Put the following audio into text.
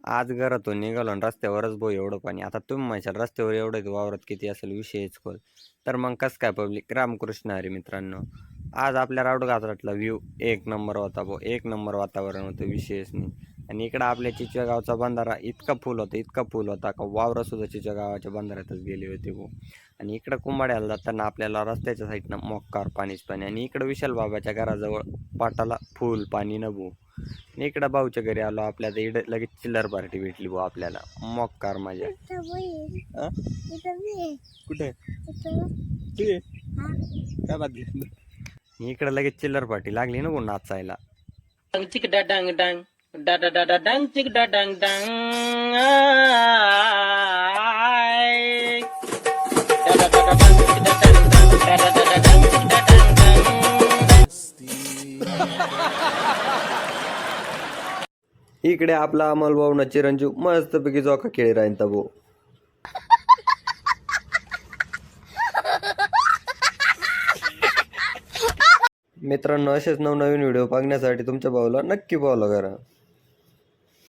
आज घरातून निघालो आणि रस्त्यावरच भाऊ एवढं पाणी. आता तुम्ही म्हणशाल रस्त्यावर एवढं वावरात किती असेल विषयच खोल. तर मग कसं काय पब्लिक? रामकृष्ण हरी मित्रांनो. आज आपल्या राऊत घाटातला व्ह्यू एक नंबर होता भाऊ. एक नंबर वातावरण होतं, विशेष नाही. आणि इकडं आपल्या चिचव्या गावचा बंधारा इतका फुल होता का वावरं सुद्धा चिचव्या गावाच्या बंधाऱ्यातच गेले होते भाऊ. आणि इकडं कुंभाड्याला जाताना आपल्याला रस्त्याच्या साईडनं मोक्कार पाणीच पाणी. आणि इकडं विशाल बाबाच्या घराजवळ पाटाला फुल पाणी न भाऊ. आणि इकडं भाऊच्या घरी आलो आपल्या इकडे लगेच चिल्लर पार्टी भेटली भाऊ आपल्याला. मोक्कार मजा. कुठे काय बात घेतलं? इकडं लगेच चिल्लर पार्टी लागली ना भाऊ नाचायला. इकडे आपला अमल भाऊ ना चिरंजीव मस्तपैकी जोका खेळी राहीन भाऊ. मित्रांनो, असेच नवनवीन व्हिडिओ बघण्यासाठी तुमच्या भाऊला नक्की फॉलो करा.